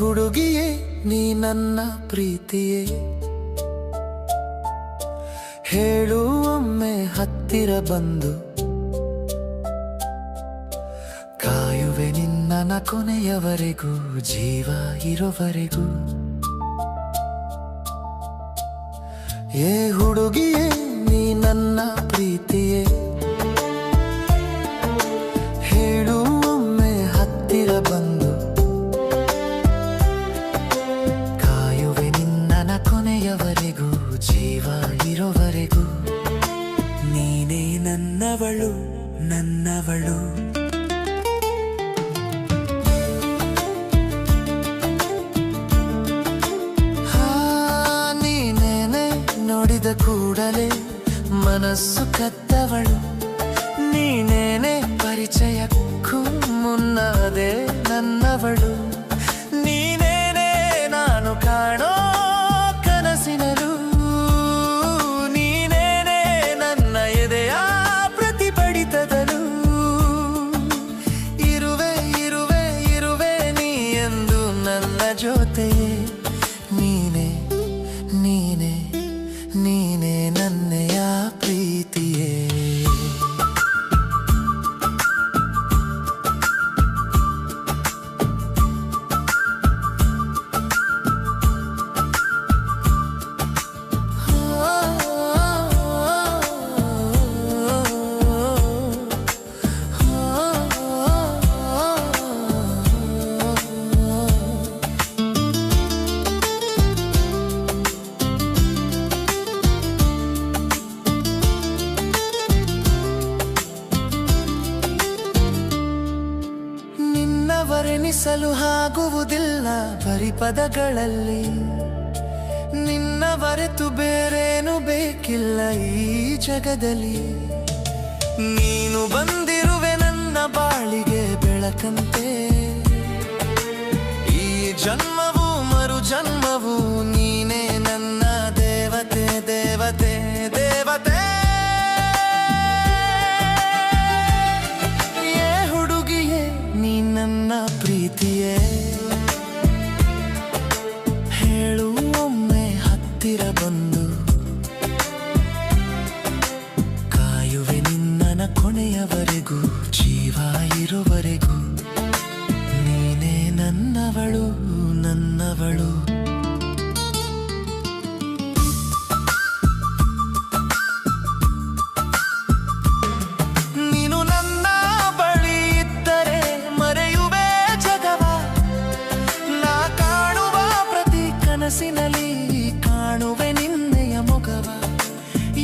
ಹುಡುಗಿಯೇ ನೀ ನನ್ನ ಪ್ರೀತಿಯೇ, ಹೇಳು ಒಮ್ಮೆ ಹತ್ತಿರ ಬಂದು, ಕಾಯುವೆ ನಿನ್ನ ಕೊನೆಯವರೆಗೂ, ಜೀವ ಇರೋವರೆಗೂ. ಏ ಹುಡುಗಿಯೇ ನೀ ನನ್ನ ಪ್ರೀತಿಯೇ, ಹೇಳು ಒಮ್ಮೆ ಹತ್ತಿರ ಬಂದು, ಕಾಯುವೆ ನಿನ್ನ ಕೊನೆಯವರೆಗೂ, ಜೀವ ಇರೋವರೆಗೂ. ನೀನೇ ನನ್ನವಳು ನನ್ನವಳು. ನೋಡಿದ ಕೂಡಲೇ ಮನಸ್ಸು ಕದ್ದವಳು, ನೀನೇನೆ ಪರಿಚಯಕ್ಕೂ ಮುನ್ನದೇ ನನ್ನವಳು. ನೀನೇನೆ ನಾನು ಕಾಣೋ ಕನಸಿನಲು, ನೀನೇನೆ ನನ್ನ ಎದೆಯ ಪ್ರತಿಭಟಿತದಲು. ಇರುವೆ ಇರುವೆ ಇರುವೆ ನೀ ಎಂದು ನನ್ನ ಜೊತೆಯೇ, ನೀನೇ ನೀನೇ ನೀನೇ ನನ್ನೆಯ ಪ್ರೀತಿಯೇ. ವರ್ಣಿಸಲು ಆಗುವುದಿಲ್ಲ ಬರಿ ಪದಗಳಲ್ಲಿ, ನಿನ್ನ ಹೊರತು ಬೇರೇನು ಬೇಕಿಲ್ಲ ಈ ಜಗದಲ್ಲಿ. ನೀನು ಬಂದಿರುವೆ ನನ್ನ ಬಾಳಿಗೆ ಬೆಳಕಂತೆ, ಈ ಜನ್ಮವು ಮರು ಜನ್ಮವು ನೀನೇ ನನ್ನ ದೇವತೆ ದೇವತೆ ದೇವತೆ. ನನ್ನ ಪ್ರೀತಿಯೇ, ಹೇಳು ಒಮ್ಮೆ ಹತ್ತಿರ ಬಂದು, ಕಾಯುವೆ ನಿನ್ನ ಕೊನೆಯವರೆಗೂ, ಜೀವ ಇರುವರೆಗೂ. ನೀನೇ ನನ್ನವಳು ನನ್ನವಳು. ಕನಸಿನಲ್ಲಿ ಕಾಣುವೆ ನಿನ್ನೆಯ ಮುಖವ,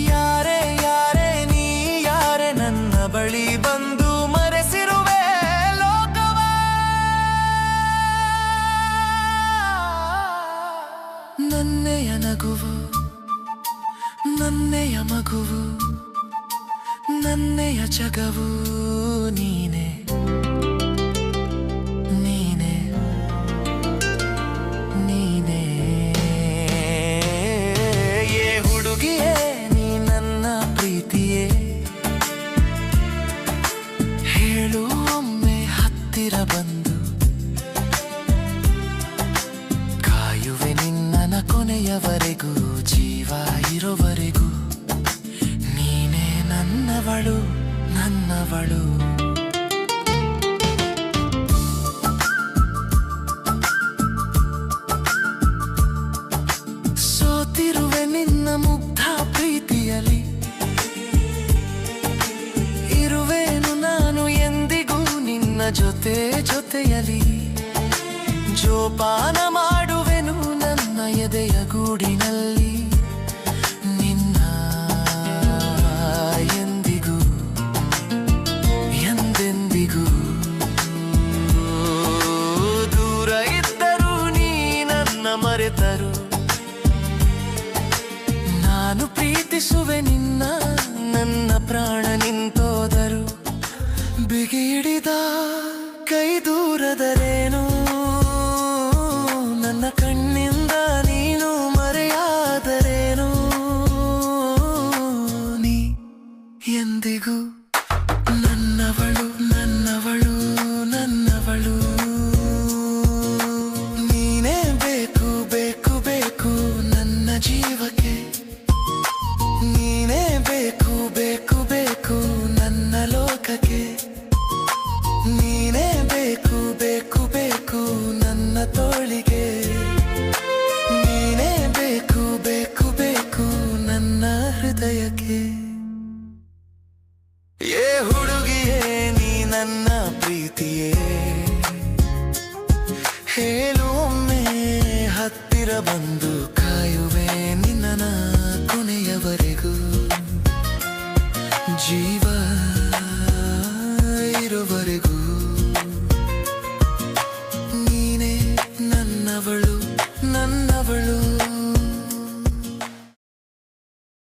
ಯಾರೇ ಯಾರೇ ನೀ ಯಾರೇ ನನ್ನ ಬಳಿ ಬಂದು ಮರೆಸಿರುವೆ ಲೋಕವ. ನನ್ನೆಯ ನಗುವು ನನ್ನೆಯ ಮಗುವು, ನನ್ನೆಯ ಜಗವು ನೀನೆ ನೀನೆ ನೀನೆ. ಹುಡುಗಿಯೇ ನೀ ನನ್ನ ಪ್ರೀತಿಯೇ, ಹೇಳು ಒಮ್ಮೆ ಹತ್ತಿರ ಬಂದು, ಕಾಯುವೆ ನಿನ್ನ ಕೊನೆಯವರೆಗೂ, ಜೀವ ಇರೋವರೆಗೂ. ನೀನೇ ನನ್ನವಳು ನನ್ನವಳು. ಸೋತಿರುವೆ ನಿನ್ನ ಮುಗ್ಧ ಪ್ರೀತಿಯಲ್ಲಿ, ಇರುವೆನು ನಾನು ಎಂದಿಗೂ ನಿನ್ನ ಜೊತೆ ಜೊತೆಯಲಿ. ಜೋಪಾನ ಮಾಡುವೆನು ನನ್ನ ಎದೆಯ ಗೂಡಿನಲ್ಲಿ, ನಿನ್ನ ಎಂದಿಗೂ ಎಂದೆಂದಿಗೂ. ದೂರ ಇದ್ದರೂ ನೀ ನನ್ನ ಮರೆತರು, ನಾನು ಪ್ರೀತಿಸುವೆ ನಿನ್ನ, ನನ್ನ ಪ್ರಾಣ ನಿಂತೋದರು. ಬಿಗಿ ಹಿಡಿದ ಕೈ ದೂರದರೇನು, ನನ್ನ ಕಣ್ಣಿಂದ ನೀನು ಮರೆಯಾದರೇನು. ನೀ ಎಂದಿಗೂ ನನ್ನವಳು ನನ್ನವಳು ನನ್ನವಳು. ನೀ ಪ್ರೀತಿಯೇ ಹೇಳು ಒಮ್ಮೆ ಹತ್ತಿರ ಬಂದು ಕಾಯುವೆ ನಿನ್ನ ಕೊನೆಯವರೆಗೂ ಜೀವ ಇರುವವರೆಗೂ